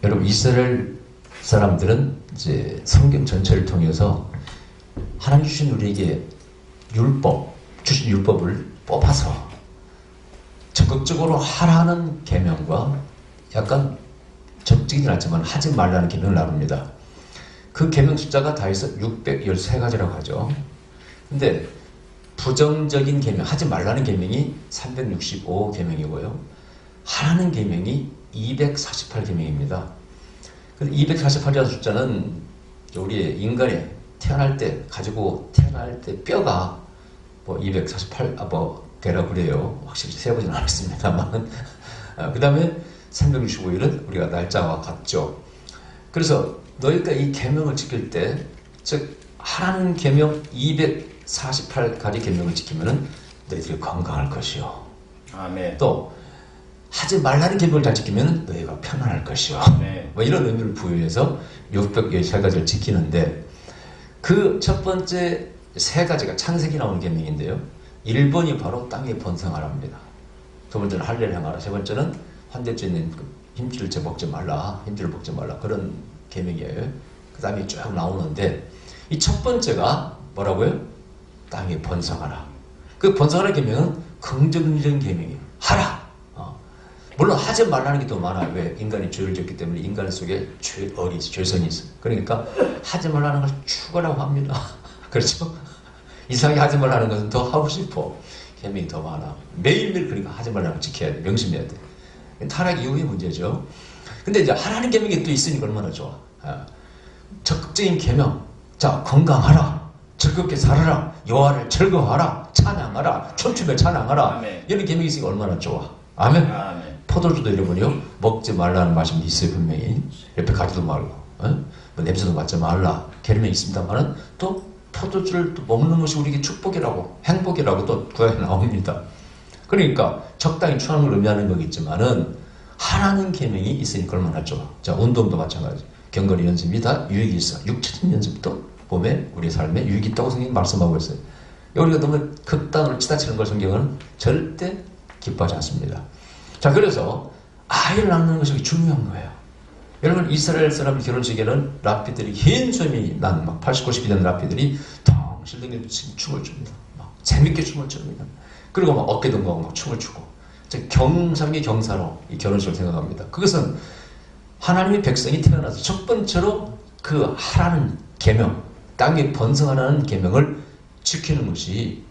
여러분, 이스라엘 사람들은 이제 성경 전체를 통해서 하나님 주신 우리에게 주신 율법을 뽑아서 적극적으로 하라는 계명과 약간 적극적이진 않지만 하지 말라는 계명을 나눕니다. 그 계명 숫자가 다 해서 613가지라고 하죠. 근데 부정적인 계명, 하지 말라는 계명이 365계명이고요. 하라는 계명이 248계명입니다. 근데 248이라는 숫자는 우리 인간이 태어날 때 뼈가 뭐 248, 되라 그래요. 확실히 세보진 않았습니다만. 그 다음에 365일은 우리가 날짜와 같죠. 그래서 너희가 이 계명을 지킬 때, 즉 하라는 계명 248가지 계명을 지키면은 너희들이 건강할 것이요. 아멘. 또 하지 말라는 계명을 잘 지키면 너희가 편안할 것이요. 아멘. 뭐 이런 의미를 부여해서 613가지를 지키는데, 그 첫 번째 세 가지가 창세기 나오는 계명인데요. 1번이 바로 땅에 번성하랍니다. 두 번째는 할례를 행하라. 세 번째는 환대죄 있는 힘줄을 먹지 말라. 힘줄을 먹지 말라. 그런 계명이에요. 그 다음에 쭉 나오는데, 이 첫 번째가 뭐라고요? 땅에 번성하라. 그 번성하라 계명은 긍정적인 계명이에요. 하라. 물론 하지 말라는 게 더 많아요. 왜? 인간이 죄를 지었기 때문에 인간 속에 죄성이 있어요. 그러니까 하지 말라는 걸 추구라고 합니다. 그렇죠? 이상하게 하지 말라는 것은 더 하고 싶어. 계명이 더 많아. 매일매일 그러니까 하지 말라는 걸 지켜야 돼. 명심해야 돼. 타락 이후의 문제죠. 근데 이제 하라는 계명이 또 있으니까 얼마나 좋아. 적극적인 계명. 자, 건강하라. 즐겁게 살아라. 여호와를 즐거워하라. 찬양하라. 춤추며 찬양하라. 아멘. 이런 계명이 있으니까 얼마나 좋아. 아멘. 아멘. 포도주도 여러분이요, 먹지 말라는 말씀이 있어요. 분명히 옆에 가지도 말고, 뭐 냄새도 맡지 말라 계명이 있습니다만은, 또 포도주를 또 먹는 것이 우리에게 축복이라고, 행복이라고 또 구약에 나옵니다. 그러니까 적당히 취하는 걸 의미하는 거겠지만은 하라는 계명이 있으니까 얼마나 좋아. 자, 운동도 마찬가지. 경거리 연습이 다 유익이 있어. 육체적인 연습도 보면 우리 삶에 유익이 있다고 성경이 말씀하고 있어요. 우리가 너무 극단으로 치닫히는 걸 성경은 절대 기뻐하지 않습니다. 자, 그래서 아이를 낳는 것이 중요한 거예요. 여러분, 이스라엘 사람 결혼식에는 랍비들이 흰 수염이 난 막 80, 90이 된 랍비들이 덩실덩이 춤을 춥니다. 막 재밌게 춤을 춥니다. 그리고 막 어깨 동무하고 막 춤을 추고, 경상의 경사로 이 결혼식을 생각합니다. 그것은 하나님의 백성이 태어나서 첫 번째로 그 하라는 계명, 땅에 번성하라는 계명을 지키는 것이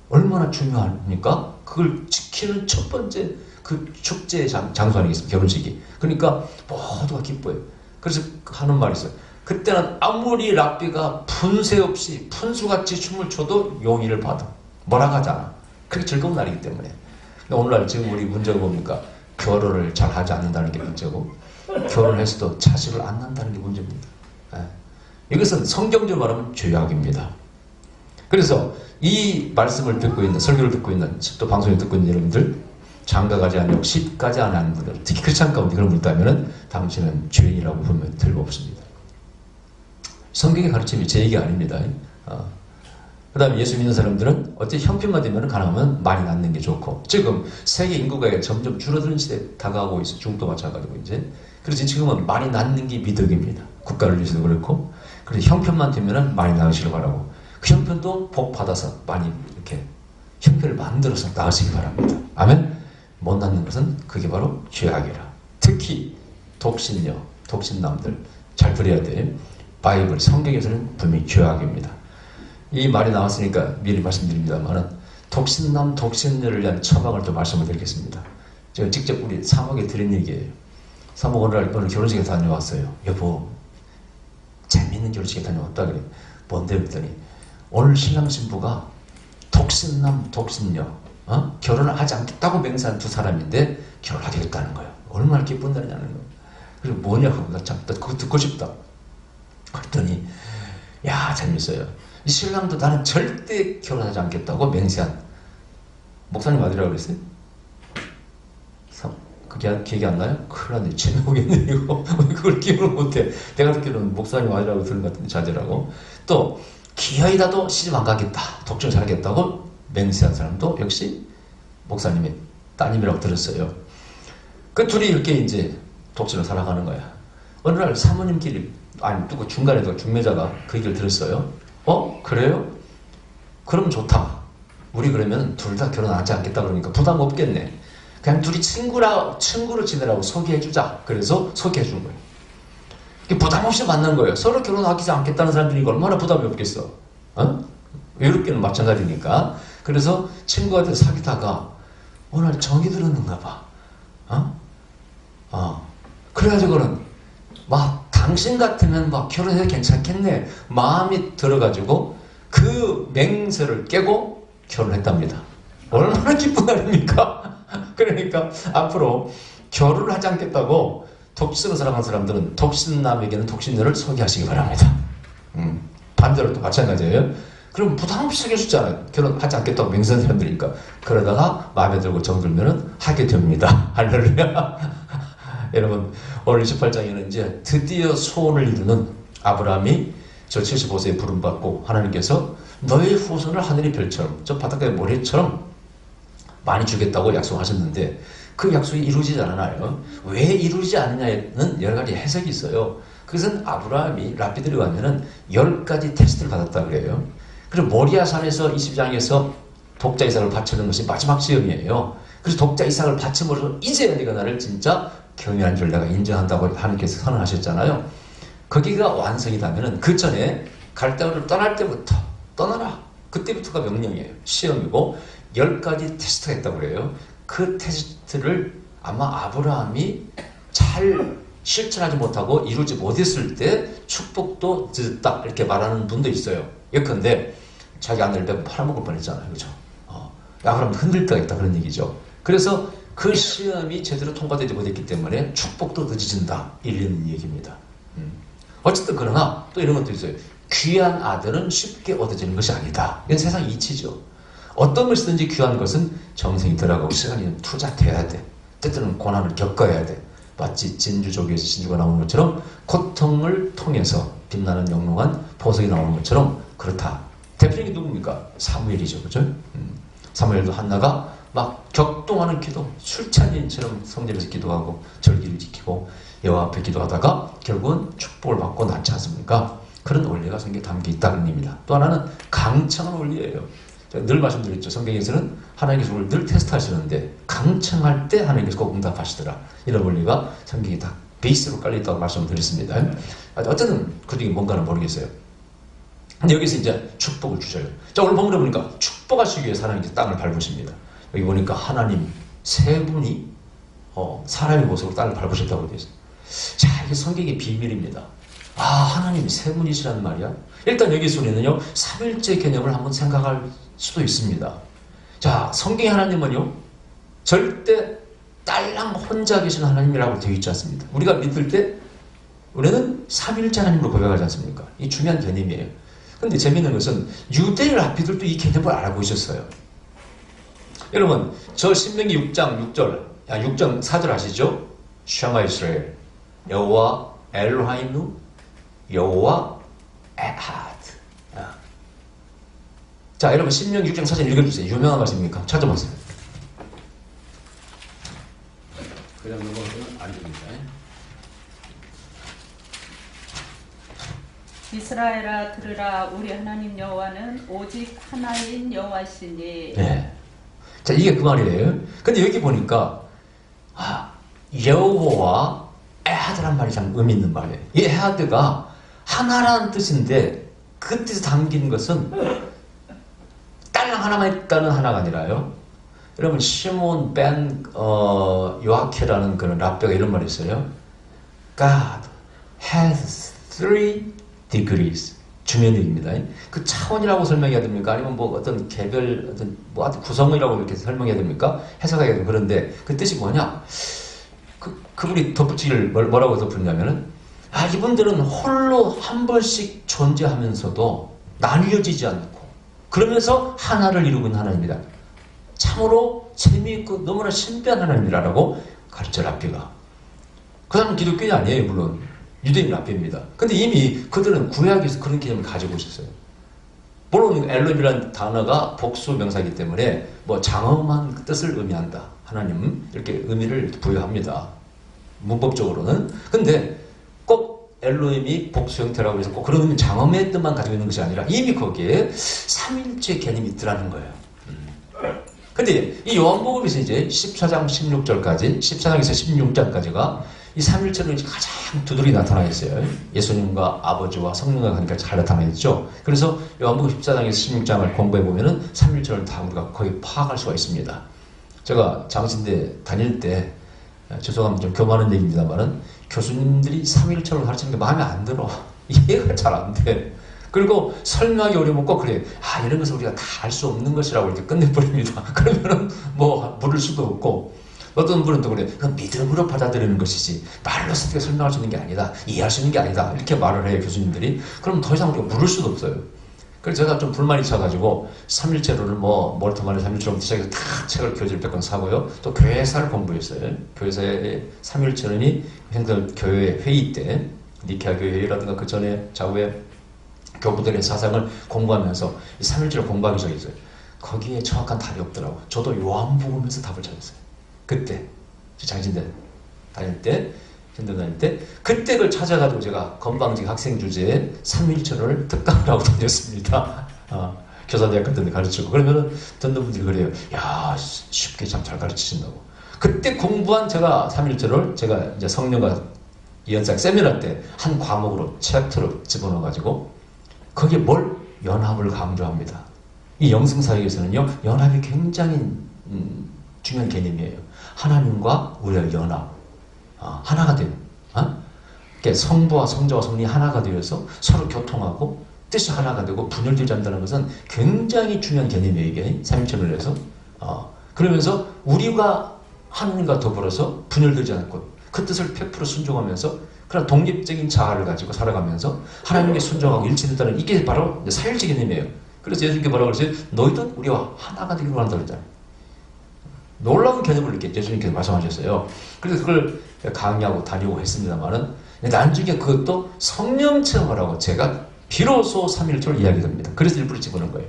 얼마나 중요합니까? 그걸 지키는 첫 번째 그 축제의 장소 아니겠습니까? 결혼식이. 그러니까 모두가 기뻐요. 그래서 하는 말이 있어요. 그때는 아무리 랍비가 분세 없이 푼수같이 춤을 춰도 용의를 받아. 뭐라 하잖아. 그게 즐거운 날이기 때문에. 근데 오늘날 지금 우리 문제가 뭡니까? 결혼을 잘 하지 않는다는 게 문제고, 결혼했어도 자식을 안 낳는다는 게 문제입니다. 이것은 성경적으로 말하면 죄악입니다. 그래서 이 말씀을 듣고 있는, 설교를 듣고 있는, 또 방송을 듣고 있는 여러분들, 장가가지 않고 시집가지 않은 분들, 특히 크리스찬 가운데 그런 분 있다면 당신은 죄인이라고 보면 틀림없습니다. 성경의 가르침이 제 얘기 아닙니다. 그 다음에 예수 믿는 사람들은 어째 형편만 되면 가능하면 많이 낳는 게 좋고, 지금 세계 인구가 점점 줄어드는 시대에 다가오고 있어. 중국도 마찬가지고 이제. 그래서 지금은 많이 낳는 게 미덕입니다. 국가를 위해서도 그렇고. 그래서 형편만 되면 많이 낳으시길 바라고, 그 형편도 복 받아서 많이 이렇게 형편을 만들어서 낳으시기 바랍니다. 아멘. 못 낳는 것은 그게 바로 죄악이라. 특히 독신녀, 독신남들 잘 들어야 돼. 바이블, 성경에서는 분명히 죄악입니다. 이 말이 나왔으니까 미리 말씀드립니다만은, 독신남, 독신녀를 위한 처방을 또 말씀을 드리겠습니다. 제가 직접 우리 사목에 드린 얘기예요. 사목 오늘 결혼식에 다녀왔어요. 여보, 재밌는 결혼식에 다녀왔다 그래. 뭔데 그랬더니, 오늘 신랑 신부가 독신남, 독신녀, 결혼을 하지 않겠다고 맹세한 두 사람인데 결혼하겠다는 거예요. 얼마나 기쁜 날이냐는 거예요. 그리고 뭐냐고, 나 그거 듣고 싶다. 그랬더니, 야, 재밌어요. 이 신랑도 나는 절대 결혼하지 않겠다고 맹세한, 목사님 어디라고 그랬어요? 그게 기억이 안 나요? 큰일 났네. 제목이네, 이거. 그걸 기억을 못해. 내가 듣기로는 목사님 아니라고 들은 것 같은데, 자제라고. 또, 기어이라도 시집 안 가겠다. 독점 살겠다고 맹세한 사람도 역시 목사님의 따님이라고 들었어요. 그 둘이 이렇게 이제 독신을 살아가는 거야. 어느 날 사모님끼리, 아니 또 중간에 중매자가 그 얘기를 들었어요. 그래요? 그럼 좋다. 우리 그러면 둘 다 결혼하지 않겠다 그러니까 부담 없겠네. 그냥 둘이 친구로 지내라고 소개해주자. 그래서 소개해준 거예요. 부담 없이 만난 거예요. 서로 결혼하지 않겠다는 사람들이 얼마나 부담이 없겠어. 외롭게는 마찬가지니까. 그래서 친구한테 사귀다가 오늘 정이 들었는가 봐. 그래가지고는 막 당신 같으면 막 결혼해도 괜찮겠네 마음이 들어가지고 그 맹세를 깨고 결혼했답니다. 얼마나 기쁜 날입니까? 그러니까 앞으로 결혼을 하지 않겠다고 독신을 사랑하는 사람들은 독신남에게는 독신녀를 소개하시기 바랍니다. 반대로 또 마찬가지예요. 그럼 부담 없이 소개해주잖아요. 결혼하지 않겠다고 맹세하는 사람들이니까. 그러다가 마음에 들고 정들면 하게 됩니다. 할렐루야. 여러분, 오늘 28장에는 이제 드디어 소원을 이루는 아브라함이 저 75세에 부름받고 하나님께서 너의 후손을 하늘의 별처럼 저 바닷가의 모래처럼 많이 주겠다고 약속하셨는데 그 약속이 이루어지지 않아요. 왜 이루어지지 않느냐에는 여러 가지 해석이 있어요. 그것은 아브라함이 랍비들이 가면은 10가지 테스트를 받았다 그래요. 그리고 모리아산에서 20장에서 독자 이삭을 바치는 것이 마지막 시험이에요. 그래서 독자 이삭을 바침으로써 이제 네가 나를 진짜 경외한 줄 내가 인정한다고 하나님께서 선언하셨잖아요. 거기가 완성이 되면은 그 전에 갈대아우를 떠날 때부터 떠나라. 그때부터가 명령이에요. 시험이고 10가지 테스트가 있다고 그래요. 그 테스트를 아마 아브라함이 잘 실천하지 못하고 이루지 못했을 때 축복도 늦었다 이렇게 말하는 분도 있어요. 예컨대 자기 아내를 빼고 팔아먹을 뻔했잖아요. 그렇죠? 아브라함이 흔들 때가 있다 그런 얘기죠. 그래서 그 시험이 제대로 통과되지 못했기 때문에 축복도 늦어진다 이런 얘기입니다. 어쨌든 그러나 또 이런 것도 있어요. 귀한 아들은 쉽게 얻어지는 것이 아니다. 이건 세상 이치죠. 어떤 것이든지 귀한 것은 정성이 들어가고 시간이 투자돼야 돼. 때때는 고난을 겪어야 돼. 마치 진주조개에서 진주가 나오는 것처럼 고통을 통해서 빛나는 영롱한 보석이 나오는 것처럼 그렇다. 대표적인 누굽니까? 사무엘이죠. 그죠? 사무엘도 한나가 막 격동하는 기도, 술찬인처럼 성전에서 기도하고 절기를 지키고 여호와 앞에 기도하다가 결국은 축복을 받고 낳지 않습니까? 그런 원리가 성경에 담겨 있다는 의미입니다. 또 하나는 강청한 원리예요. 제가 늘 말씀드렸죠. 성경에서는 하나님께서 우리를 늘 테스트하시는데 강청할 때 하나님께서 꼭 응답하시더라. 이런 원리가 성경에 다 베이스로 깔려있다고 말씀드렸습니다. 어쨌든 그 중에 뭔가는 모르겠어요. 근데 여기서 이제 축복을 주셔요. 자, 오늘 본문에 보니까 축복하시기 위해서 하나님께서 땅을 밟으십니다. 여기 보니까 하나님 세 분이 사람의 모습으로 땅을 밟으셨다고 되어 있어요. 자, 이게 성경의 비밀입니다. 하나님 세 분이시라는 말이야. 일단 여기서 우리는요, 삼일째 개념을 한번 생각할 수도 있습니다. 자, 성경의 하나님은요, 절대 딸랑 혼자 계신 하나님이라고 되어 있지 않습니다. 우리가 믿을 때 우리는 삼일째 하나님으로 고백하지 않습니까? 이 중요한 개념이에요. 근데 재밌는 것은 유대 랍비들도 이 개념을 알고 있었어요. 여러분, 저 신명기 6장 6절, 6장 4절 아시죠? 샤마 이스라엘, 여호와 엘로하이누, 여호와 에하드. 자, 여러분 신명기 6장 4절 읽어주세요. 유명한 말씀입니까? 찾아보세요. 그냥 넘어가면 안 됩니다. 이스라엘아 들으라. 우리 하나님 여호와는 오직 하나인 여호와시니. 네. 자, 이게 그 말이에요. 근데 여기 보니까 여호와 에하드란 말이 참 의미 있는 말이에요. 이 에하드가 하나라는 뜻인데 그 뜻에 담긴 것은 딸랑 하나만 있다는 하나가 아니라요. 여러분 시몬 벤 요아케라는 그런 랍비가 이런 말이 있어요. God has three degrees. 중요한 얘기입니다. 그 차원이라고 설명해야 됩니까? 아니면 뭐 어떤 개별, 어떤 뭐 구성이라고 이렇게 설명해야 됩니까? 해석해야 됩니까? 그런데 그 뜻이 뭐냐? 그분이 덧붙이기를 뭐라고 덧붙냐면은, 이분들은 홀로 한 번씩 존재하면서도 나뉘어지지 않고, 그러면서 하나를 이루고 있는 하나님이다. 참으로 재미있고 너무나 신비한 하나님이라고 가르쳐 랍비가. 그 사람은 기독교인이 아니에요, 물론. 유대인 랍비입니다. 근데 이미 그들은 구약에서 그런 개념을 가지고 있었어요. 물론 엘롬이라는 단어가 복수 명사이기 때문에 뭐 장엄한 뜻을 의미한다. 하나님 이렇게 의미를 부여합니다. 문법적으로는. 근데 꼭 엘로힘이 복수 형태라고 해서 꼭 그런 장엄의 뜻만 가지고 있는 것이 아니라 이미 거기에 삼일체 개념이 있더라는 거예요. 근데 이 요한복음에서 이제 14장 16절까지 14장에서 16장까지가 이 삼일체로 가장 두드러기 나타나 있어요. 예수님과 아버지와 성령과 하니까 잘 나타나 있죠. 그래서 요한복음 14장에서 16장을 공부해 보면은 삼일체를 다 우리가 거의 파악할 수가 있습니다. 제가 장신대 다닐 때 죄송하면 좀 교만한 얘기입니다만은 교수님들이 삼일체를 가르치는 게 마음에 안 들어. 이해가 잘 안 돼. 그리고 설명하기 어려우면 꼭 그래. 이런 것은 우리가 다 알 수 없는 것이라고 이렇게 끝내버립니다. 그러면은 뭐 물을 수도 없고, 어떤 분은 또 그래. 그건 믿음으로 받아들이는 것이지 말로 어떻게 설명할 수 있는 게 아니다. 이해할 수 있는 게 아니다. 이렇게 말을 해요, 교수님들이. 그럼 더 이상 우리가 물을 수도 없어요. 그래서 제가 좀 불만이 쳐가지고 삼일체로를 뭐 몰트만의 삼일체로부터 시작해서 다 책을 교재를 몇 권 사고요. 또 교회사를 공부했어요. 교회사의 삼일체론이 형들 교회 회의 때 니케아 교회 회의라든가 그 전에 좌우에 교부들의 사상을 공부하면서 이 삼일체를 공부하기 적이 있어요. 거기에 정확한 답이 없더라고. 저도 요한복음에서 답을 찾았어요. 그때 장신대 다닐 때 현대 다닐 때 그때 그걸 찾아가지고 제가 건방진 학생 주제에 삼일체론을 특강을 하고 다녔습니다. 교사대학 같은 데 가르치고. 그러면은 듣는 분들이 그래요. 야, 쉽게 참 잘 가르치신다고. 그때 공부한 제가 삼일체를 제가 이제 성령과 이현상 세미나 때 한 과목으로 챕터로 집어넣어가지고 거기에 뭘? 연합을 강조합니다. 이 영성사역에서는요, 연합이 굉장히 중요한 개념이에요. 하나님과 우리의 연합. 하나가 되는. 그러니까 성부와 성자와 성령이 하나가 되어서 서로 교통하고 뜻이 하나가 되고 분열되지 않는다는 것은 굉장히 중요한 개념이에요. 이게 삼일체를 해서. 그러면서 우리가 하나님과 더불어서 분열되지 않고 그 뜻을 100% 순종하면서 그런 독립적인 자아를 가지고 살아가면서 하나님께 순종하고 일치된다는 이게 바로 사일체 개념이에요. 그래서 예수님께 뭐라고 그러세요? 너희도 우리와 하나가 되기로 한다 그랬잖아요. 놀라운 개념을 이렇게 예수님께서 말씀하셨어요. 그래서 그걸 강의하고 다니고 했습니다만은 나중에 그것도 성령 체험하라고 제가 비로소 삼일체를 이야기합니다. 그래서 일부러 집어넣은 거예요.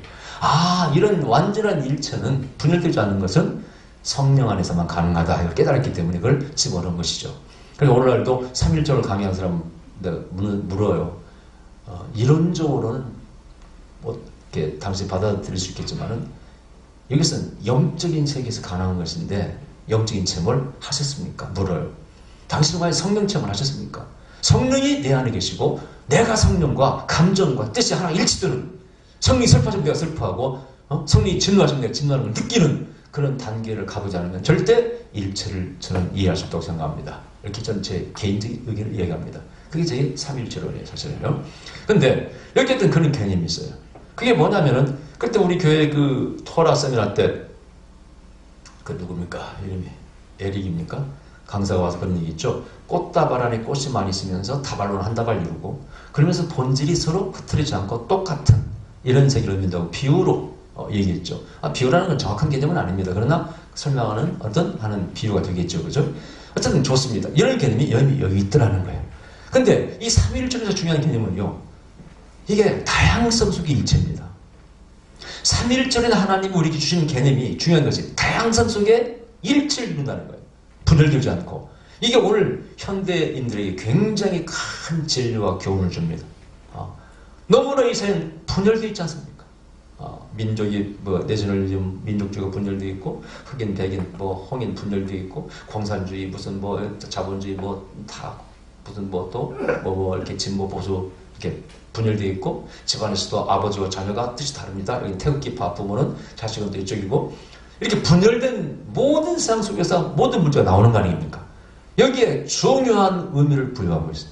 이런 완전한 일체는 분열되지 않는 것은 성령 안에서만 가능하다 이걸 깨달았기 때문에 그걸 집어넣은 것이죠. 그래서 오늘날도 삼일체를 강의한 사람 물어요. 이론적으로는 뭐 이렇게 당신이 받아들일 수 있겠지만은 여기서는 영적인 세계에서 가능한 것인데 영적인 체험을 하셨습니까? 물어요. 당신은 과연 성령 체험을 하셨습니까? 성령이 내 안에 계시고 내가 성령과 감정과 뜻이 하나 일치되는, 성령이 슬퍼하시면 내가 슬퍼하고 성령이 진노하시면 내가 진노하는 걸 느끼는 그런 단계를 가보지 않으면 절대 일체를 저는 이해할 수 없다고 생각합니다. 이렇게 저는 제 개인적인 의견을 이야기합니다. 그게 제 삼일체론이에요, 사실은요. 근데 여기 어떤 그런 개념이 있어요. 그게 뭐냐면은 그때 우리 교회 그 토라 세미나 때 그 누굽니까? 이름이 에릭입니까? 강사가 와서 그런 얘기 있죠. 꽃다발 안에 꽃이 많이 있으면서 다발로는 한 다발 이루고 그러면서 본질이 서로 흐트리지 않고 똑같은 이런 세계를 의미한다고 비유로 얘기했죠. 비유라는 건 정확한 개념은 아닙니다. 그러나 설명하는 어떤 하는 비유가 되겠죠. 그죠? 어쨌든 좋습니다. 이런 개념이 여기 있더라는 거예요. 근데 이 삼위일체에서 중요한 개념은요. 이게 다양성 속의 일체입니다. 삼위일체는 하나님이 우리에게 주시는 개념이 중요한 것이 다양성 속에 일체를 이룬다는 거예요. 분열되지 않고. 이게 오늘 현대인들에게 굉장히 큰 진리와 교훈을 줍니다. 너무나 이 사회는 분열되어 있지 않습니까? 민족이 내셔널리즘 민족주의가 분열되어 있고 흑인 백인 홍인 분열되어 있고 공산주의 무슨 자본주의 다 무슨 또 이렇게 진보 보수 이렇게 분열되어 있고 집안에서도 아버지와 자녀가 뜻이 다릅니다. 여기 태극기파 부모는 자식은 또 이쪽이고 이렇게 분열된 모든 세상 속에서 모든 문제가 나오는 거 아닙니까? 여기에 중요한 의미를 부여하고 있어요.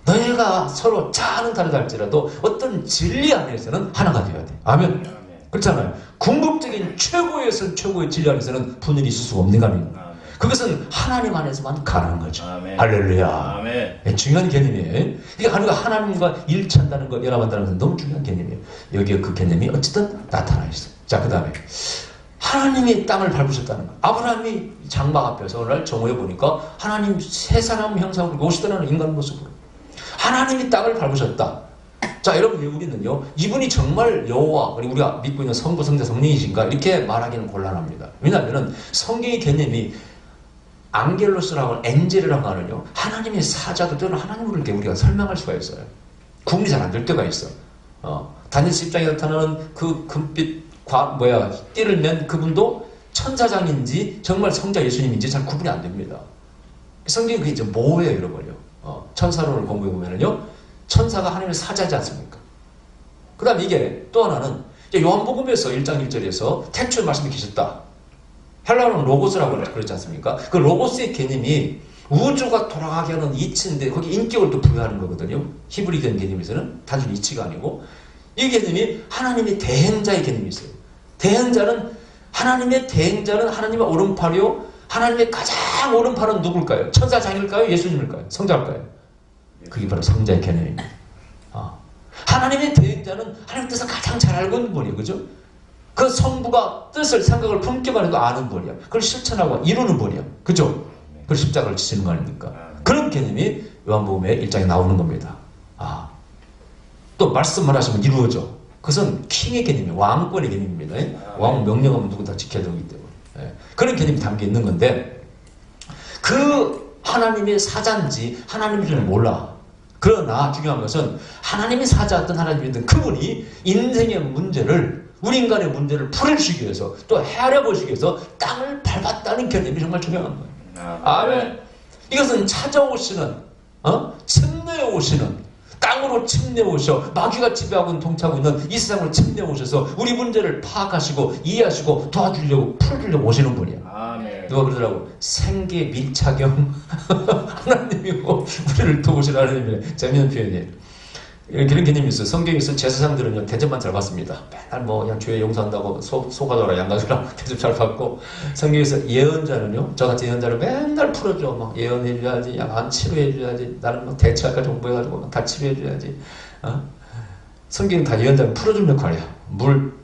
너희가 서로 자아는 다르다 할지라도 어떤 진리 안에서는 하나가 되어야 돼. 아멘. 그렇잖아요. 궁극적인 최고에서 최고의 진리 안에서는 분열이 있을 수가 없는 거 아닙니까? 그것은 하나님 안에서만 가능한 거죠. 아멘. 할렐루야. 아멘. 네, 중요한 개념이에요. 이게 하나님과 일치한다는 것, 연합한다는 것은 너무 중요한 개념이에요. 여기에 그 개념이 어쨌든 나타나 있어요. 자, 그 다음에 하나님이 땅을 밟으셨다는 거. 아브라함이 장막 앞에서 오늘 정오에 보니까 하나님 세 사람 형상으로 오시더라는 인간 모습으로. 하나님이 땅을 밟으셨다. 자, 여러분, 우리는요, 이분이 정말 여호와, 그리고 우리가 믿고 있는 성부, 성자, 성령이신가? 이렇게 말하기는 곤란합니다. 왜냐하면 성경의 개념이 앙겔로스라고 하는 엔젤이라고 하는요, 하나님의 사자도 때로는 하나님을 이렇게 우리가 설명할 수가 있어요. 구분이 잘 안 될 때가 있어. 다니엘서 10장에 나타나는 그 금빛 띠를 맨 그분도 천사장인지 정말 성자 예수님인지 잘 구분이 안 됩니다. 성경이 그게 이제 모호해요, 여러분요. 천사론을 공부해 보면은요, 천사가 하나님의 사자지 않습니까? 그 다음 이게 또 하나는 요한복음에서 1장 1절에서 태초에 말씀이 계셨다. 헬라어는 로고스라고 그러지 않습니까? 그 로고스의 개념이 우주가 돌아가게 하는 이치인데 거기 인격을 또 부여하는 거거든요. 히브리된 개념에서는 단순히 이치가 아니고 이 개념이 하나님의 대행자의 개념이 있어요. 하나님의 대행자는 하나님의 오른팔이요. 하나님의 가장 오른팔은 누굴까요? 천사장일까요? 예수님일까요? 성자일까요? 그게 바로 성자의 개념입니다. 하나님의 대행자는 하나님 뜻을 가장 잘 알고 있는 분이에요. 그죠? 그 성부가 뜻을, 생각을 품기만 해도 아는 분이야. 그걸 실천하고 이루는 분이야. 그죠? 그 십자가를 지시는 거 아닙니까? 그런 개념이 요한복음의 1장에 나오는 겁니다. 또 말씀을 하시면 이루어져. 그것은 킹의 개념이에요. 왕권의 개념입니다. 왕 명령하면 누구 다 지켜야 되기 때문에. 그런 개념이 담겨 있는 건데, 그 하나님의 사자인지 하나님인지는 몰라. 그러나 중요한 것은 하나님의 사자였던 하나님이든 그분이 인생의 문제를, 우리 인간의 문제를 풀어주시기 위해서 또 헤아려 보시기 위해서 땅을 밟았다는 개념이 정말 중요한 거예요. 아멘. 이것은 찾아오시는, 침례에 오시는, 땅으로 침례 오셔 마귀가 지배하고 통치하고 있는 이 세상으로 침례 오셔서 우리 문제를 파악하시고 이해하시고 도와주려고 풀어주려고 오시는 분이야. 아멘. 누가 그러더라고. 생계 밀착형 하나님이고 우리를 도우시는 하나님이래. 재미있는 표현이에요. 그런 개념이 있어요. 성경에서 제사장들은요, 대접만 잘 받습니다. 맨날 그냥 죄 용서한다고 소가더라 양가더라 대접 잘 받고, 성경에서 예언자는요, 저같은 예언자를 맨날 풀어줘. 막 예언해줘야지, 안 치료해줘야지, 나는 대체할까 정보해가지고 다 치료해줘야지. 성경은 다 예언자를 풀어주는 역할이야.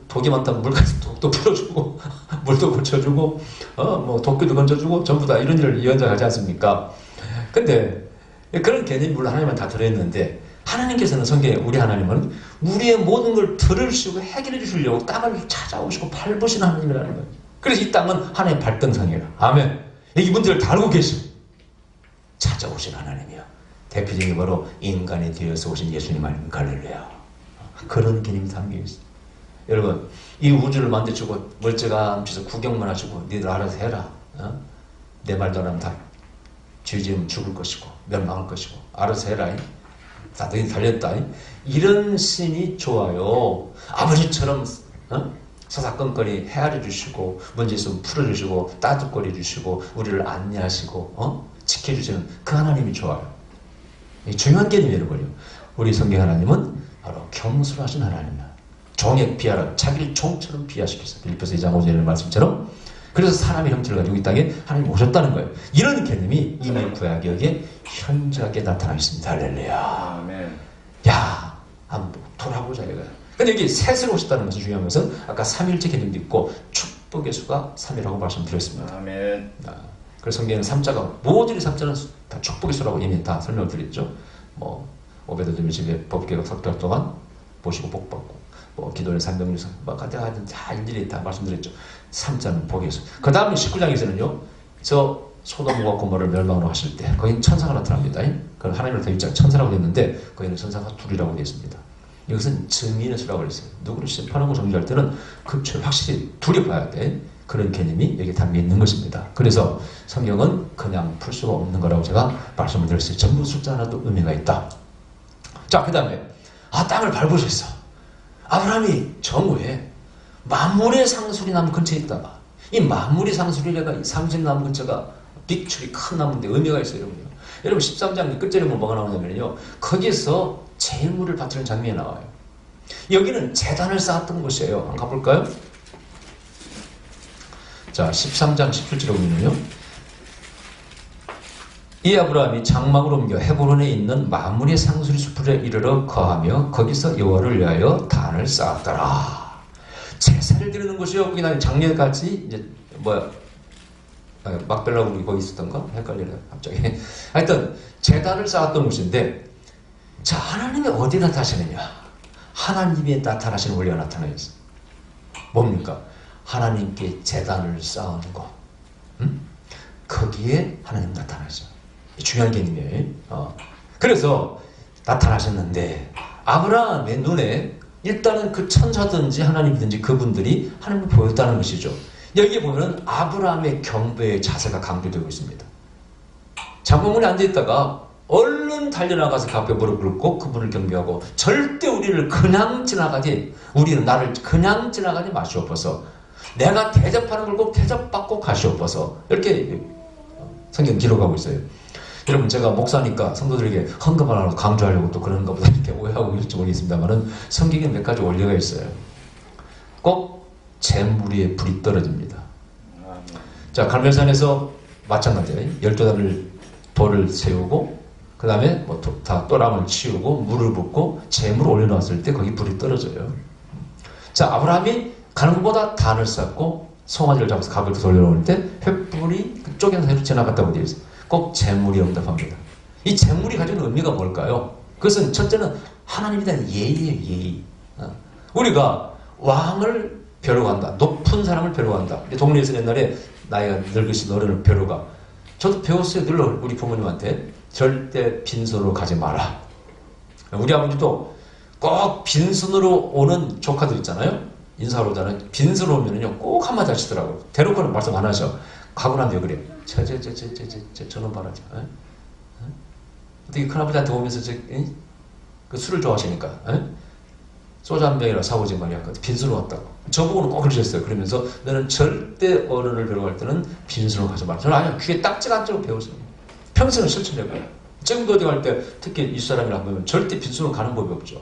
독이 많다면 물까지 독도 풀어주고 물도 고쳐주고 도끼도 건져주고 전부 다 이런 일을 예언자가 하지 않습니까? 근데 그런 개념이 물론 하나님은 다 들어있는데, 하나님께서는 성경에 우리 하나님은 우리의 모든 걸 들으시고 해결해 주시려고 땅을 찾아오시고 밟으신 하나님이라는 거예요. 그래서 이 땅은 하나님의 발등상이라. 아멘. 이 문제를 다 알고 계시고 찾아오신 하나님이요. 대표적인 게 바로 인간이 되어서 오신 예수님 아닙니까? 할렐루야. 그런 개념이 담겨 있어요. 여러분, 이 우주를 만드시고 멀쩡한 구경만 하시고 니들 알아서 해라. 내 말도 안 하면 다 죄 지으면 죽을 것이고 멸망할 것이고 알아서 해라. 다 너희 달렸다. 이런 신이 좋아요. 아버지처럼 사사건건히 헤아려 주시고 문제 있으면 풀어주시고 따뜻거려 주시고 우리를 안내하시고 지켜주시는 그 하나님이 좋아요. 중요한 개념이에요, 여러분요. 우리 성경 하나님은 바로 겸손하신 하나님이야. 종에 비하라. 자기를 종처럼 비하시켰어요. 빌립보서 2장 5절의 말씀처럼. 그래서 사람의 형체를 가지고 이 땅에 하나님이 오셨다는 거예요. 이런 개념이 이미 구약에 여기에 현저하게 나타나 있습니다. 할렐루야. 아멘. 야, 한번 돌아보자 이거야. 근데 여기 셋으로 오셨다는 것은 중요한 것은 아까 삼일체 개념도 있고 축복의 수가 3이라고 말씀드렸습니다. 아멘. 그래서 성경에는 삼자가 모든 삼자는 다 축복의 수라고 이미 다 설명을 드렸죠. 오베드돔의 집에 법궤가 석 달 동안 보시고 복받고 기도는 300명 다 일일이 다 말씀드렸죠. 삼자는 복의 수. 그 다음에 19장에서는요. 저 소돔과 고모를 멸망으로 하실 때 거기는 천사가 나타납니다. 그건 하나님을 더 일장 천사라고 했는데 거기는 천사가 둘이라고 되어 있습니다. 이것은 증인의 수라고 했어요. 누구를 심판하고 정죄할 때는 그 죄를 확실히 두려봐야 돼. 그런 개념이 여기 담겨 있는 것입니다. 그래서 성경은 그냥 풀 수가 없는 거라고 제가 말씀을 드렸어요. 전부 숫자 하나도 의미가 있다. 자, 그 다음에 땅을 밟으셨어. 아브라함이 정오에 만물의 상수리 나무 근처에 있다가 이 만물의 상수리가 상수리 나무 근처가 빅추리 큰 나무인데 의미가 있어요, 여러분요. 여러분 13장 끝절에 뭐가 나오냐면요, 거기서 제물을 바치는 장면이 나와요. 여기는 제단을 쌓았던 곳이에요. 한번 가볼까요? 자, 13장 17절에 보면요, 이 아브라함이 장막으로 옮겨 헤브론에 있는 만물의 상수리 숲에 이르러 거하며 거기서 여호와를 위하여 단을 쌓았더라. 제사를 드리는 곳이요. 거기 나는 작년까지 이제 막벨라 우리 거기 있었던가? 헷갈리네요, 갑자기. 하여튼 제단을 쌓았던 곳인데, 자, 하나님이 어디 나타나시느냐? 하나님이 나타나시는 원리가 나타나 있어요. 뭡니까? 하나님께 제단을 쌓은 것. 거기에 거기에 하나님 나타나죠. 중요한 개념이에요. 그래서 나타나셨는데 아브라함의 눈에 일단은 그 천사든지 하나님이든지 그분들이 하나님을 보였다는 것이죠. 여기에 보면 아브라함의 경배의 자세가 강조되고 있습니다. 장로문에 앉아있다가 얼른 달려나가서 그 앞에 무릎 꿇고 그분을 경배하고 절대 우리를 그냥 지나가지 우리는 나를 그냥 지나가지 마시옵소서. 내가 대접하는 걸 꼭 대접받고 가시옵소서. 이렇게 성경 기록하고 있어요. 여러분 제가 목사니까 성도들에게 헌금하라고 강조하려고 또 그러는 것보다 이렇게 오해하고 있을지 모르겠습니다만 성경에 몇 가지 원리가 있어요. 꼭 재물 위에 불이 떨어집니다. 자, 갈멜산에서 마찬가지예요. 12단을 돌을 세우고 그 다음에 뭐 다 또랑을 치우고 물을 붓고 재물을 올려놓았을 때 거기 불이 떨어져요. 자, 아브라함이 가는 것보다 단을 쌓고 송아지를 잡아서 가까이 돌려놓을 때 횃불이 그쪽에서 해로 지나갔다고 되어 있어요. 꼭 재물이 응답합니다. 이 재물이 가지는 의미가 뭘까요? 그것은 첫째는 하나님에 대한 예의예요. 예의. 우리가 왕을 뵈러 간다. 높은 사람을 뵈러 간다. 동네에서 옛날에 나이가 늙으신 어른을 뵈러 가. 저도 배웠어요. 늘 우리 부모님한테 절대 빈손으로 가지 마라. 우리 아버지도 꼭 빈손으로 오는 조카들 있잖아요. 인사하러 오잖아요. 빈손으로 오면은요 꼭 한마디 하시더라고요. 대놓고는 말씀 안 하셔. 가고 난 뒤에 그래. 저놈 봐라. 어떻게 큰아버지한테 오면서 그 술을 좋아하시니까 소주 한 병이라 사오지 말이야. 빈손으로 왔다고. 저보고는 꼭 그러셨어요. 그러면서 너는 절대 어른을 뵈러 갈 때는 빈손으로 가지 말라. 저는 아니요. 귀에 딱지가 않도록 배웠어요. 평생을 실천해봐요. 지금도 어디 갈 때 특히 이 사람이랑 보면 절대 빈손으로 가는 법이 없죠.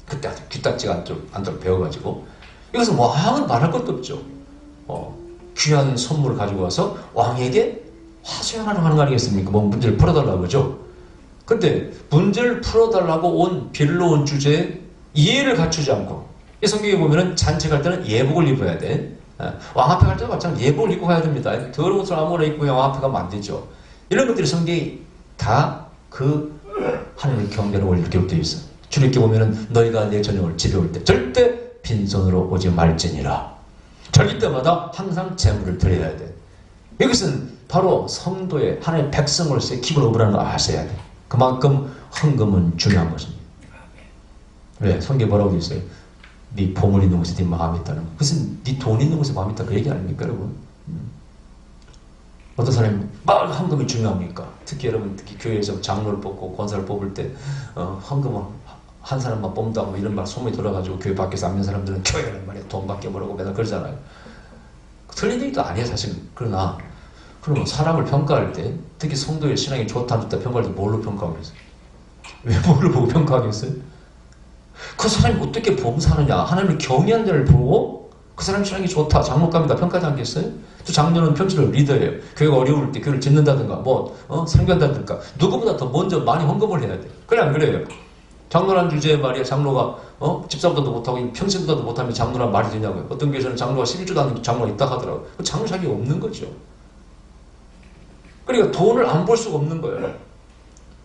그때 귀딱지가 않도록 배워가지고 이것은 왕은 말할 것도 없죠. 귀한 선물을 가지고 와서 왕에게 화소연하러 가는 거 아니겠습니까? 뭐 문제를 풀어달라고 그러죠. 근데 문제를 풀어달라고 빌로 온 주제에 이해를 갖추지 않고 이 성경에 보면은 잔치 갈 때는 예복을 입어야 돼. 왕 앞에 갈 때도 마찬가지로 예복을 입고 가야 됩니다. 더러운 옷을 아무거나 입고 왕 앞에 가면 안 되죠. 이런 것들이 성경이 다 그 하나님의 경배를 원리로 기록되어 있어. 주님께 보면은 너희가 내 저녁을 집에 올 때 절대 빈손으로 오지 말지니라. 절기 때마다 항상 재물을 드려야 돼. 이것은 바로 성도의 하나님의 백성으로서의 기본을 오라는 걸 아셔야 돼. 그만큼 헌금은 중요한 것입니다. 왜? 성경에 뭐라고 되어 있어요? 네 보물 있는 곳에 네 마음이 있다는 거. 그것은 네 돈 있는 곳에 마음이 있다 그 얘기 아닙니까 여러분? 어떤 사람이 막 헌금이 중요합니까? 특히 여러분 특히 교회에서 장로를 뽑고 권사를 뽑을 때 헌금은 한 사람만 뽑는다고 이런 말 소문이 돌아가지고 교회 밖에서 앉는 사람들은 교회는 말이야 돈밖에 모르고 맨날 그러잖아요. 틀린 얘기도 아니에요 사실. 그러나 그러면 사람을 평가할 때 특히 성도의 신앙이 좋다 안 좋다 평가할 때 뭘로 평가하겠어요? 왜 뭘로 보고 평가하겠어요? 그 사람이 어떻게 봉사하느냐 하나님을 경외하는 자를 보고 그 사람 신앙이 좋다 장목감이다 평가하지 않겠어요? 또 장로는 평소를 리더예요. 교회가 어려울 때 교회를 짓는다든가 설교한다든가 누구보다 더 먼저 많이 헌금을 해야 돼. 그래 안 그래요? 장로란 주제에 말이야 장로가 집사보다도 못하고 평신보다도 못하면 장로란 말이 되냐고요. 어떤 교회에서는 장로가 11주도 안 장로가 있다 하더라고요. 장로 자격이 없는 거죠. 그러니까 돈을 안 볼 수가 없는 거예요.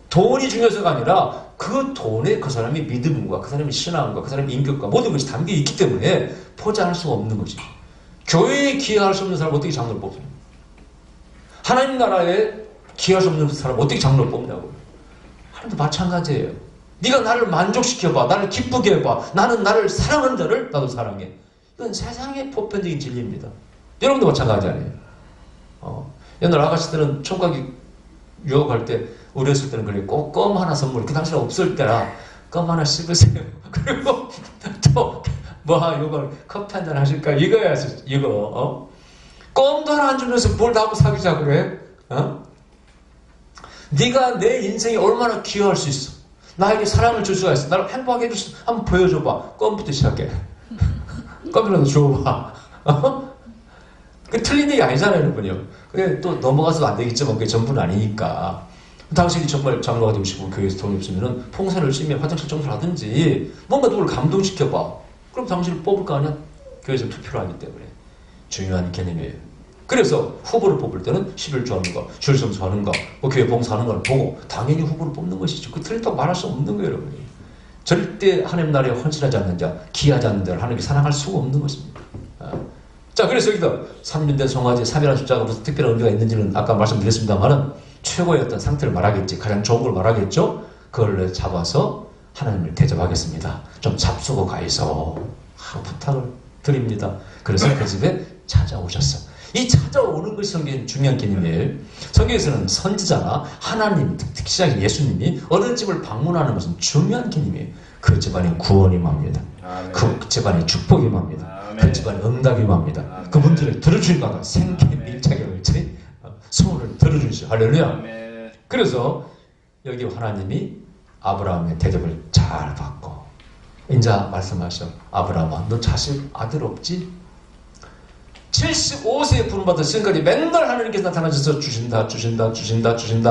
돈이 중요해서가 아니라 그 돈에 그 사람의 믿음과 그 사람의 신앙과 그 사람의 인격과 모든 것이 담겨 있기 때문에 포장할 수가 없는 거지. 교회에 기여할 수 없는 사람 어떻게 장로를 뽑습니까? 하나님 나라에 기여할 수 없는 사람 어떻게 장로를 뽑냐고요. 하나님도 마찬가지예요. 네가 나를 만족시켜봐. 나를 기쁘게 해봐. 나는 나를 사랑하는 자를 나도 사랑해. 이건 세상의 보편적인 진리입니다. 여러분도 마찬가지 아니에요. 옛날 아가씨 때는 총각이 유학할 때 어렸을 때는 그래 꼭 껌 하나 선물 그 당시에 없을 때라 껌 하나 씹으세요. 그리고 또 이거 커피 한잔 하실까 이거야 이거 껌도 하나 안 주면서 뭘 나하고 사귀자 그래? 네가 내 인생에 얼마나 기여할 수 있어? 나에게 사랑을 줄 수가 있어. 나를 행복하게 해줄 수 있어. 한번 보여줘봐. 껌부터 시작해. 껌이라도 줘봐. 그 틀린 얘기 아니잖아요, 여러분요. 그게 또 넘어가서도 안 되겠지만 그게 전부는 아니니까. 당신이 정말 장로가 되고 싶고 교회에서 돈이 없으면은 봉사를 열심히 화장실 청소를 하든지 뭔가 누구를 감동시켜봐. 그럼 당신을 뽑을 거 아니야? 교회에서 투표를 하기 때문에. 중요한 개념이에요. 그래서 후보를 뽑을 때는 11조 하는 거, 줄섬수 하는 거, 교회 봉사하는 걸 보고 당연히 후보를 뽑는 것이죠. 그 틀렸다고 말할 수 없는 거예요, 여러분. 절대 하나님 나라에 헌신하지 않는 자, 기하지 않는 자를 하나님이 사랑할 수가 없는 것입니다. 자, 그래서 여기도 3년된 송아지 3이라는 숫자가 무슨 특별한 의미가 있는지는 아까 말씀드렸습니다만은 최고의 어떤 상태를 말하겠지. 가장 좋은 걸 말하겠죠. 그걸 잡아서 하나님을 대접하겠습니다. 좀 잡수고 가이소. 부탁을 드립니다. 그래서 그 집에 찾아오셨어. 이 찾아오는 것이 성경의 중요한 개념이에요. 성경에서는 선지자나 하나님, 특히나 예수님이 어느 집을 방문하는 것은 중요한 개념이에요. 그 집안에 구원이 맙니다. 그 집안에 축복이 맙니다. 그 집안에 응답이 맙니다. 그분들을 들어주니까 생계 밀착의 얼치 소원을 들어주시오. 할렐루야. 그래서 여기 하나님이 아브라함의 대접을 잘 받고 이제 말씀하셔. 아브라함아, 너 자식 아들 없지? 75세에 부름받은 지금까지 맨날 하나님께서 나타나셔서 주신다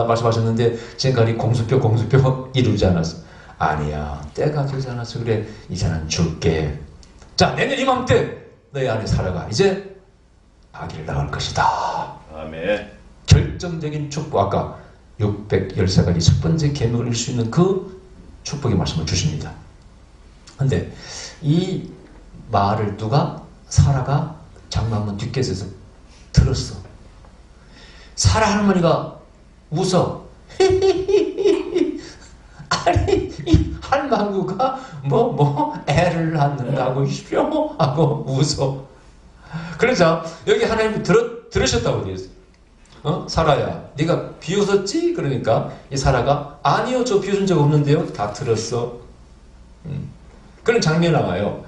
말씀하셨는데 지금까지 공수표 이루지 않았어. 아니야, 때가 되지 않았어. 그래, 이제는 줄게. 자, 내년 이맘때 너희 안에 살아가. 이제 아기를 낳을 것이다. 아멘. 결정적인 축복. 아까 613가지 첫 번째 계명을 이룰 수 있는 그 축복의 말씀을 주십니다. 근데 이 말을 누가 사라가 장막문 뒷곁에서 들었어. 사라 할머니가 웃어. 아니, 이 할망구가 애를 낳는다고 이쇼 하고 웃어. 그러자 여기 하나님이 들으셨다고 되어 있어. 사라야, 네가 비웃었지? 그러니까 이 사라가 아니요, 저 비웃은 적 없는데요. 다 들었어. 그런 장면이 나와요.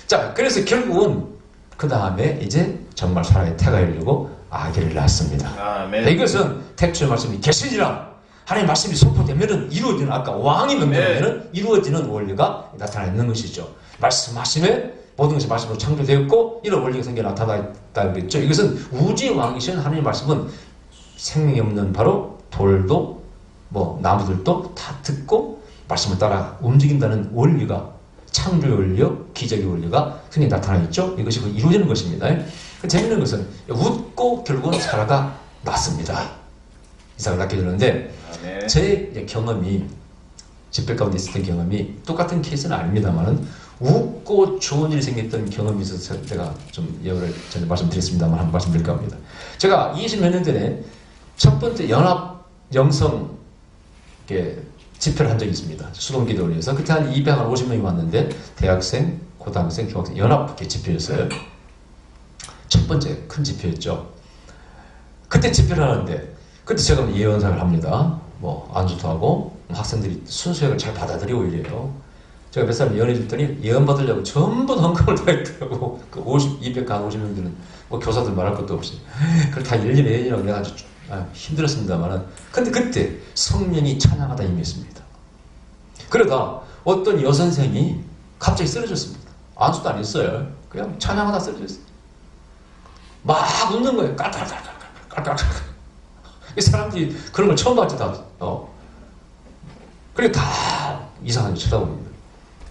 자, 그래서 결국은 그 다음에 이제 정말 사라의 태가 열리고 아기를 낳습니다. 아멘. 네, 이것은 textual 말씀이 계시니라. 하나님 말씀이 선포되면은 이루어지는, 아까 왕이 명령하면은 이루어지는 원리가 나타나 있는 것이죠. 말씀하심에 모든 것이 말씀으로 창조되었고 이런 원리가 생겨 나타났다는 거죠. 이것은 우주의 왕이신 하나님의 말씀은 생명이 없는 바로 돌도 나무들도 다 듣고 말씀을 따라 움직인다는 원리가, 창조의 원리요, 기적의 원리가 흔히 나타나 있죠. 이것이 이루어지는 것입니다. 재밌는 것은 웃고 결국은 사라가 났습니다. 이삭을 낳게 되는데 제 경험이, 집회 가운데 있을 때 경험이 똑같은 케이스는 아닙니다만은 웃고 좋은 일이 생겼던 경험이 있어서 제가 좀 예언을 전에 말씀드렸습니다만 한번 말씀드릴까 합니다. 제가 20몇 년 전에 첫 번째 연합 영성 집회를 한 적이 있습니다. 수동기도원에서 그때 한 250명이 왔는데 대학생, 고등학생, 중학생 연합 집회였어요. 첫 번째 큰 집회였죠. 그때 집회를 하는데 그때 제가 예언사를 합니다. 안주도 하고 학생들이 순수학을 잘 받아들이고 이래요. 제가 몇 사람 예언해 줬더니 예언 받으려고 전부 헌금을 다 했더라고. 그 250명들은 교사들 말할 것도 없이 그걸 다 일일이 예언이라고 내가 아주 힘들었습니다만은, 근데 그때 성령이 찬양하다 임했습니다. 그러다 어떤 여선생이 갑자기 쓰러졌습니다. 안수도 안 했어요. 그냥 찬양하다 쓰러졌어요. 막 웃는 거예요. 깔깔깔깔깔깔깔. 이 사람들이 그런 걸 처음 봤지, 다. 그래, 다 이상하게 쳐다봅니다.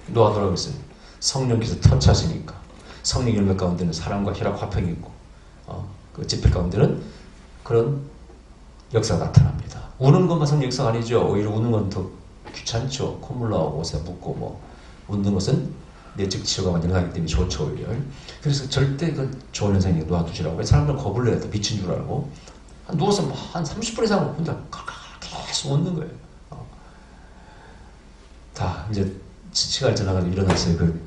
노하더라고 했어요. 성령께서 터치하시니까. 성령 열매 가운데는 사랑과 희락, 화평이 있고, 그 집회 가운데는 그런 역사가 나타납니다. 우는 것만 성령 역사가 아니죠. 오히려 우는 건 더 귀찮죠. 콧물 나오고 옷에 묻고 웃는 것은 내적 치유가 완전 나기 때문에 좋죠, 오히려. 그래서 절대 그 좋은 현상이 놓아두시라고. 사람들은 겁을 내야 돼. 미친 줄 알고. 누워서 한 30분 이상 혼자 계속 웃는 거예요. 다 이제 시간이 지나가지고 일어났어요. 그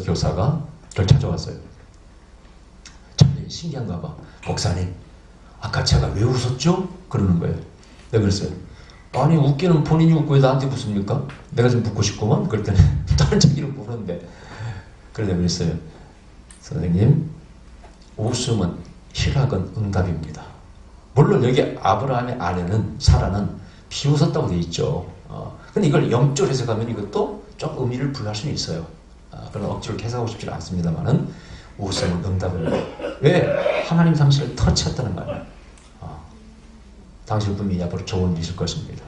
교사가 저를 찾아왔어요. 참 신기한가 봐. 목사님, 아까 제가 왜 웃었죠? 그러는 거예요. 내가 그랬어요. 아니, 웃기는 본인이 웃고 왜 나한테 웃습니까? 내가 좀 웃고 싶구만. 그랬더니 다른 자기를 모르는데. 그래서 내가 그랬어요. 선생님, 웃음은 희락은 응답입니다. 물론 여기 아브라함의 아내는, 사라는 비웃었다고 돼 있죠. 근데 이걸 영적으로 해석하면 이것도 좀 의미를 부여할 수는 있어요. 그런 억지로 해석하고 싶지는 않습니다만은 웃음은 응답입니다. 왜? 하나님 당신을 터치했다는 거예요. 당신 분명히 앞으로 좋은 일이 있을 것입니다.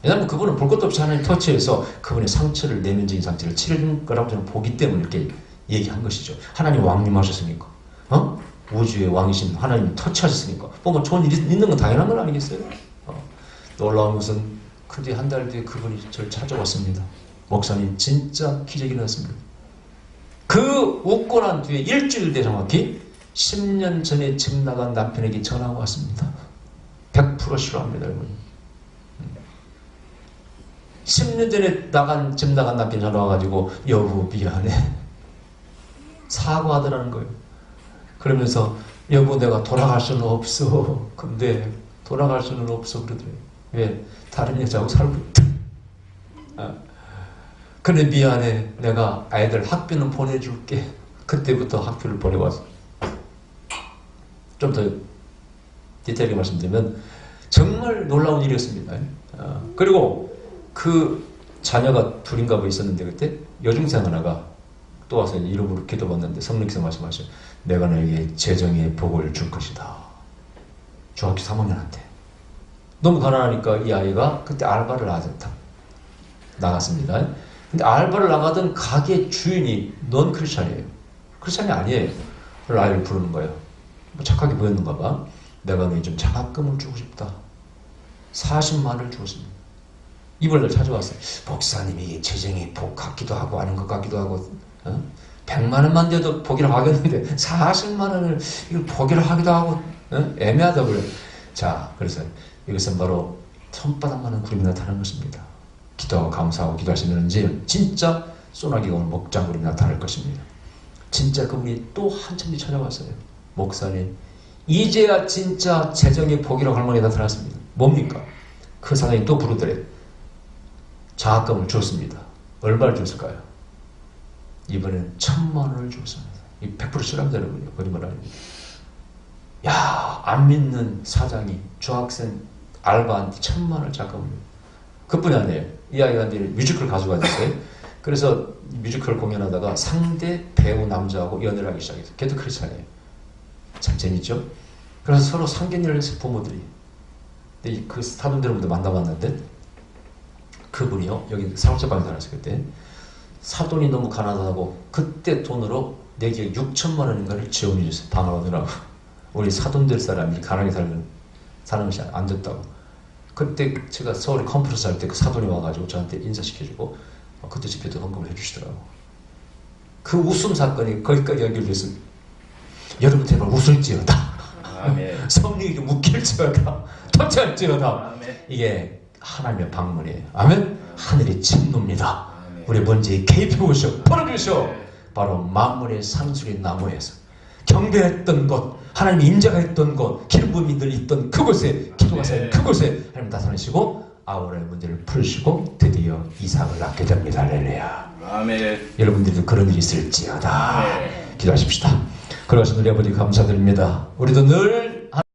왜냐하면 그분은 볼 것도 없이 하나님 터치해서 그분의 상처를, 내면적인 상처를 치료할 거라고 저는 보기 때문에 이렇게 얘기한 것이죠. 하나님 왕님하셨으니까. 우주의 왕이신 하나님 터치하셨으니까. 뭐 좋은 일이 있는 건 당연한 건 아니겠어요? 놀라운 것은 그 뒤에 한 달 뒤에 그분이 저를 찾아왔습니다. 목사님, 진짜 기적이 일어났습니다. 그 웃고 난 뒤에 일주일 뒤에 정확히 10년 전에 집 나간 남편에게 전화가 왔습니다. 100% 싫어합니다, 여러분. 10년 전에 집 나간 남편이 전화 와가지고 여보 미안해. 사과하더라는 거예요. 그러면서 여보 내가 돌아갈 수는 없어. 근데 돌아갈 수는 없어 그러더래요. 왜? 다른 여자하고 살고 있다. 그래 미안해. 내가 아이들 학비는 보내줄게. 그때부터 학교를 보내왔어. 좀 더 디테일하게 말씀드리면 정말 놀라운 일이었습니다. 그리고 그 자녀가 둘인가 뭐 있었는데 그때 여중생 하나가 또 와서 이름으로 기도받는데 성령께서 말씀하셔. 내가 너에게 재정의 복을 줄 것이다. 중학교 3학년한테. 너무 가난하니까 이 아이가 그때 알바를 나갔습니다. 근데 알바를 나가던 가게 주인이 넌 크리스찬이에요. 크리스찬이 아니에요. 그걸 아이를 부르는 거예요. 뭐 착하게 보였는가 봐. 내가 너희 좀 장학금을 주고 싶다. 40만 원을 주었습니다. 이번에 찾아왔어요. 목사님이 이게 재정의 복 같기도 하고 아닌 것 같기도 하고 100만 원만 돼도 복이라고 하겠는데 40만 원을 이걸 복이라고 하기도 하고 애매하다고 그래요. 자, 그래서 이것은 바로 손바닥만한 구름이 나타나는 것입니다. 기도하고 감사하고 기도하시는지 진짜 소나기가 오는 목장구름이 나타날 것입니다. 진짜 그분이 또 한참 뒤 찾아왔어요. 목사님, 이제야 진짜 재정의 복이라고 할 만하게 나타났습니다. 뭡니까? 그 사장이 또 부르더래. 장학금을 줬습니다. 얼마를 줬을까요? 이번엔 1,000만 원을 줬습니다. 이 100% 실합니다, 여러분요. 거짓말 아닙니다. 야, 안 믿는 사장이 중학생 알바한테 1,000만 원을 장학금을. 그뿐이 아니에요. 이 아이가 이제 뮤지컬 가수가 됐어요. 그래서 뮤지컬 공연하다가 상대 배우 남자하고 연애를 하기 시작했어요. 걔도 크리스찬이에요. 참 재밌죠? 그래서 서로 상견례를 했어요, 부모들이. 근데 그 사돈들부터 만나봤는데 그분이요, 여기 사업자방에 살았어요, 그때. 사돈이 너무 가난하다고 그때 돈으로 내 기억에 6천만 원인가를 지원해 줬어요. 방학하느라고. 우리 사돈들 사람이 가난하게 사는 것이 안 됐다고. 그때 제가 서울에 컨퍼런스 할 때 그 사돈이 와가지고 저한테 인사시켜주고 그때 집회도 헌금을 해주시더라고. 그 웃음 사건이 거기까지 연결돼서 여러분 제발 웃을지어다. 성령이 좀 웃길지어다. 터치할지어다. 이게 하나님의 방문이에요. 아멘. 하늘이 침놉니다. 우리 먼저 개입해오셔, 풀어주셔. 바로 만물의 산수리 나무에서 경배했던 곳, 하나님이 임재했던 곳, 기름 부음이 늘 있던 그곳에, 기도가 쌓인 그곳에 하나님 나타나시고 아브라함의 문제를 풀으시고 드디어 이삭을 낳게 됩니다. 할렐루야. 아멘. 여러분들도 그런 일이 있을지어다. 기도하십시다. 그러신 우리 아버지 감사드립니다. 우리도 늘